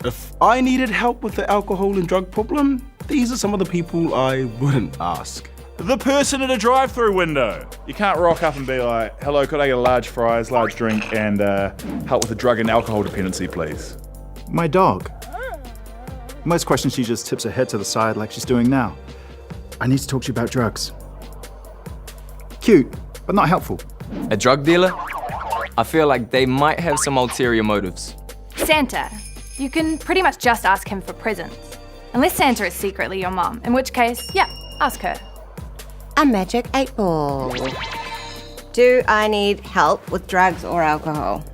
If I needed help with the alcohol and drug problem, these are some of the people I wouldn't ask. The person at a drive-through window. You can't rock up and be like, hello, could I get a large fries, large drink, and help with a drug and alcohol dependency, please? My dog. Most questions she just tips her head to the side like she's doing now. I need to talk to you about drugs. Cute, but not helpful. A drug dealer? I feel like they might have some ulterior motives. Santa. You can pretty much just ask him for presents. Unless Santa is secretly your mom, in which case, yeah, ask her. A magic 8-ball. Do I need help with drugs or alcohol?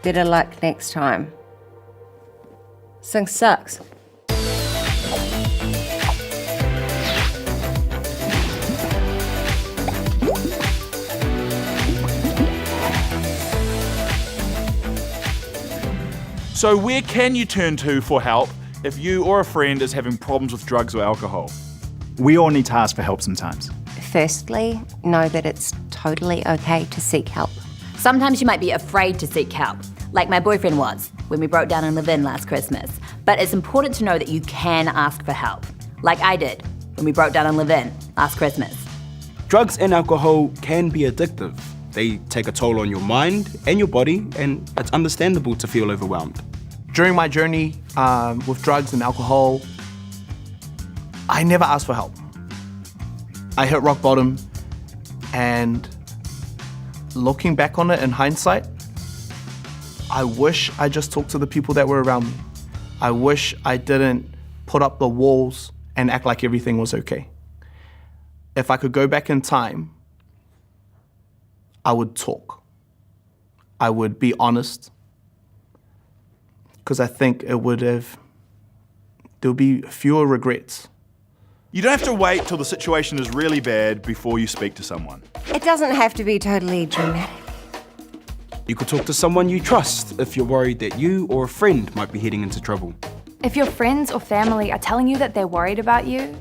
Better luck next time. This thing sucks. So where can you turn to for help if you or a friend is having problems with drugs or alcohol? We all need to ask for help sometimes. Firstly, know that it's totally okay to seek help. Sometimes you might be afraid to seek help, like my boyfriend was when we broke down in Levin last Christmas. But it's important to know that you can ask for help, like I did when we broke down in Levin last Christmas. Drugs and alcohol can be addictive. They take a toll on your mind and your body, and it's understandable to feel overwhelmed. During my journey with drugs and alcohol, I never asked for help. I hit rock bottom, and looking back on it in hindsight, I wish I just talked to the people that were around me. I wish I didn't put up the walls and act like everything was okay. If I could go back in time, I would talk. I would be honest, because I think there'll be fewer regrets. You don't have to wait till the situation is really bad before you speak to someone. It doesn't have to be totally dramatic. You could talk to someone you trust if you're worried that you or a friend might be heading into trouble. If your friends or family are telling you that they're worried about you,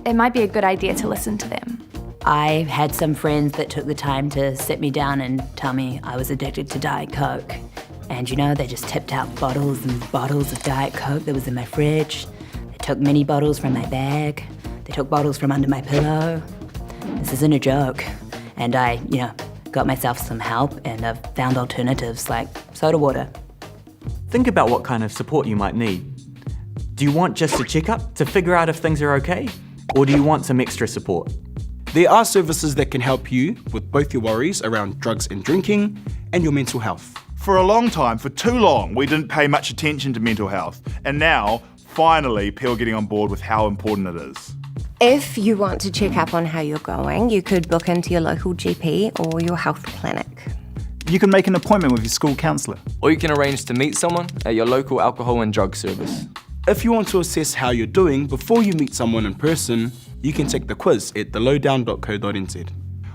it might be a good idea to listen to them. I had some friends that took the time to sit me down and tell me I was addicted to Diet Coke. And you know, they just tipped out bottles and bottles of Diet Coke that was in my fridge. They took mini bottles from my bag. They took bottles from under my pillow. This isn't a joke. And I, got myself some help, and I've found alternatives like soda water. Think about what kind of support you might need. Do you want just a checkup to figure out if things are okay? Or do you want some extra support? There are services that can help you with both your worries around drugs and drinking and your mental health. For a long time, for too long, we didn't pay much attention to mental health. And now, finally, people are getting on board with how important it is. If you want to check up on how you're going, you could book into your local GP or your health clinic. You can make an appointment with your school counsellor. Or you can arrange to meet someone at your local alcohol and drug service. If you want to assess how you're doing before you meet someone in person, you can take the quiz at thelowdown.co.nz.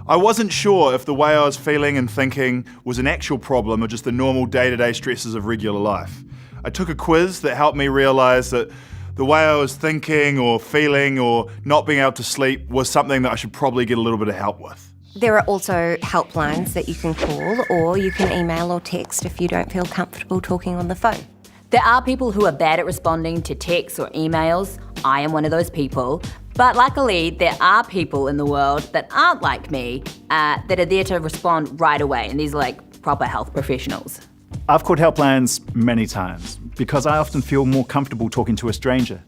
I wasn't sure if the way I was feeling and thinking was an actual problem or just the normal day-to-day stresses of regular life. I took a quiz that helped me realise that the way I was thinking or feeling or not being able to sleep was something that I should probably get a little bit of help with. There are also helplines that you can call, or you can email or text if you don't feel comfortable talking on the phone. There are people who are bad at responding to texts or emails. I am one of those people. But luckily, there are people in the world that aren't like me that are there to respond right away. And these are like proper health professionals. I've called helplines many times because I often feel more comfortable talking to a stranger.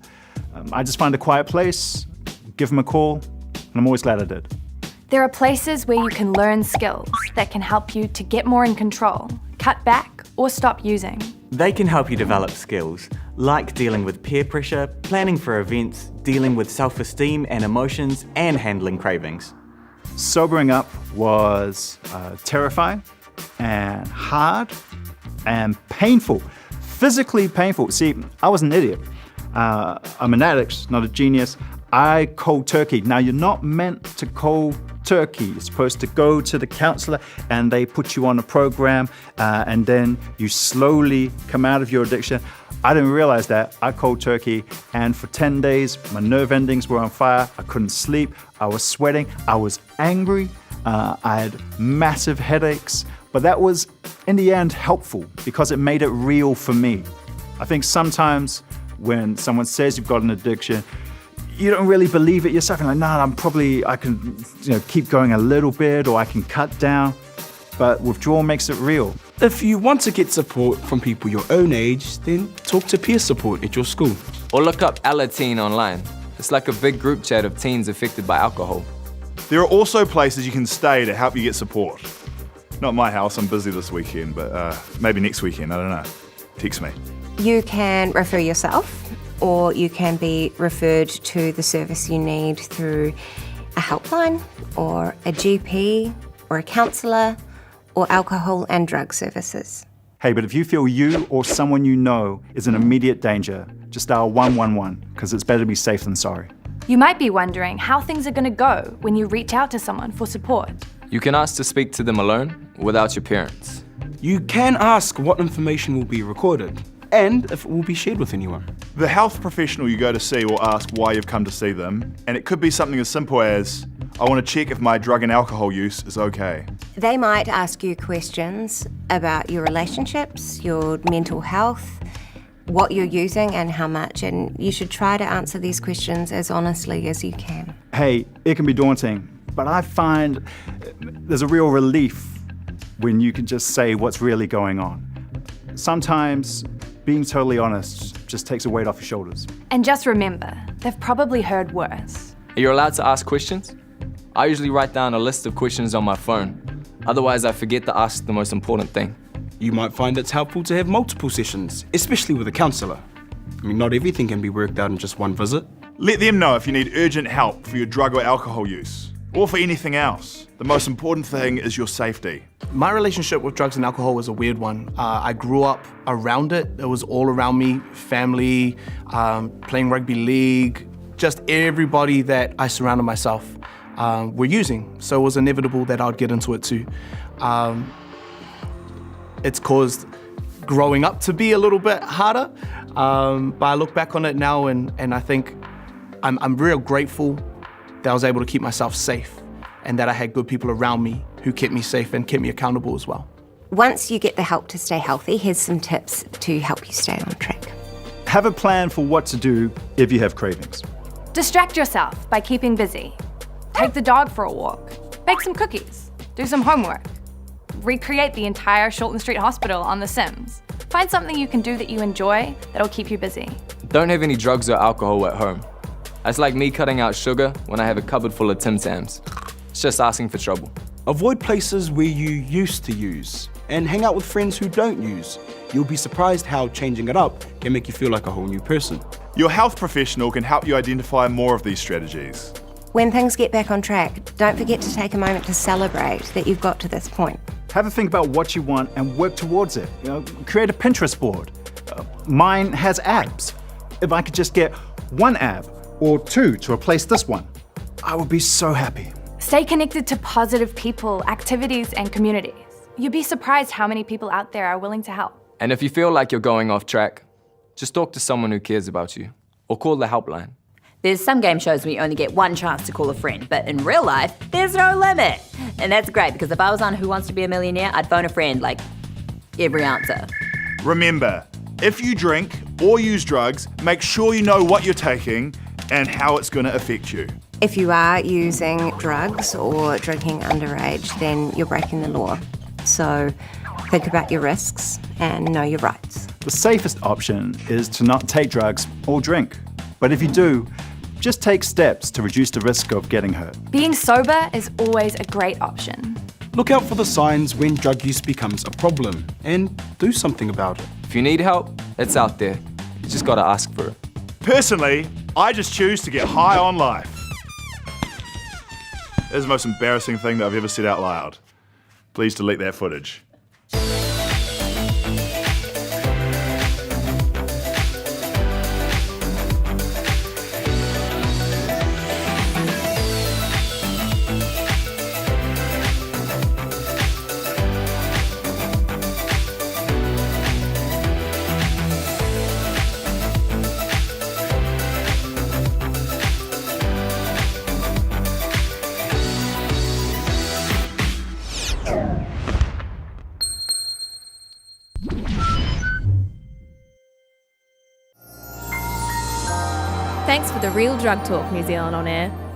I just find a quiet place, give them a call, and I'm always glad I did. There are places where you can learn skills that can help you to get more in control, cut back, or stop using. They can help you develop skills like dealing with peer pressure, planning for events, dealing with self-esteem and emotions, and handling cravings. Sobering up was terrifying and hard and painful, physically painful. See, I was an idiot. I'm an addict, not a genius. I cold turkey. Now, you're not meant to cold turkey. You're supposed to go to the counselor and they put you on a program and then you slowly come out of your addiction. I didn't realize that. I cold turkey, and for 10 days, my nerve endings were on fire. I couldn't sleep. I was sweating. I was angry. I had massive headaches. But that was in the end, helpful because it made it real for me. I think sometimes when someone says you've got an addiction, you don't really believe it yourself. You're like, nah, I can keep going a little bit, or I can cut down. But withdrawal makes it real. If you want to get support from people your own age, then talk to peer support at your school. Or look up Teen online. It's like a big group chat of teens affected by alcohol. There are also places you can stay to help you get support. Not my house, I'm busy this weekend, but maybe next weekend, I don't know. Text me. You can refer yourself, or you can be referred to the service you need through a helpline, or a GP, or a counsellor, or alcohol and drug services. Hey, but if you feel you or someone you know is in immediate danger, just dial 111, because it's better to be safe than sorry. You might be wondering how things are going to go when you reach out to someone for support. You can ask to speak to them alone without your parents. You can ask what information will be recorded and if it will be shared with anyone. The health professional you go to see will ask why you've come to see them, and it could be something as simple as, I want to check if my drug and alcohol use is okay. They might ask you questions about your relationships, your mental health, what you're using and how much, and you should try to answer these questions as honestly as you can. Hey, it can be daunting, but I find there's a real relief when you can just say what's really going on. Sometimes being totally honest just takes a weight off your shoulders. And just remember, they've probably heard worse. Are you allowed to ask questions? I usually write down a list of questions on my phone. Otherwise, I forget to ask the most important thing. You might find it's helpful to have multiple sessions, especially with a counsellor. I mean, not everything can be worked out in just one visit. Let them know if you need urgent help for your drug or alcohol use, or for anything else. The most important thing is your safety. My relationship with drugs and alcohol was a weird one. I grew up around it. It was all around me, family, playing rugby league, just everybody that I surrounded myself were using. So it was inevitable that I'd get into it too. It's caused growing up to be a little bit harder, but I look back on it now and I think I'm real grateful that I was able to keep myself safe and that I had good people around me who kept me safe and kept me accountable as well. Once you get the help to stay healthy, here's some tips to help you stay on track. Have a plan for what to do if you have cravings. Distract yourself by keeping busy. Take the dog for a walk. Bake some cookies. Do some homework. Recreate the entire Shorten Street Hospital on The Sims. Find something you can do that you enjoy that'll keep you busy. Don't have any drugs or alcohol at home. That's like me cutting out sugar when I have a cupboard full of Tim Tams. It's just asking for trouble. Avoid places where you used to use and hang out with friends who don't use. You'll be surprised how changing it up can make you feel like a whole new person. Your health professional can help you identify more of these strategies. When things get back on track, don't forget to take a moment to celebrate that you've got to this point. Have a think about what you want and work towards it. Create a Pinterest board. Mine has abs. If I could just get one ab or two to replace this one, I would be so happy. Stay connected to positive people, activities, and communities. You'd be surprised how many people out there are willing to help. And if you feel like you're going off track, just talk to someone who cares about you or call the helpline. There's some game shows where you only get one chance to call a friend, but in real life, there's no limit. And that's great, because if I was on Who Wants to Be a Millionaire, I'd phone a friend like every answer. Remember, if you drink or use drugs, make sure you know what you're taking and how it's going to affect you. If you are using drugs or drinking underage, then you're breaking the law. So think about your risks and know your rights. The safest option is to not take drugs or drink. But if you do, just take steps to reduce the risk of getting hurt. Being sober is always a great option. Look out for the signs when drug use becomes a problem and do something about it. If you need help, it's out there. You just gotta ask for it. Personally, I just choose to get high on life. That is the most embarrassing thing that I've ever said out loud. Please delete that footage. Thanks for the Real Drug Talk New Zealand on air.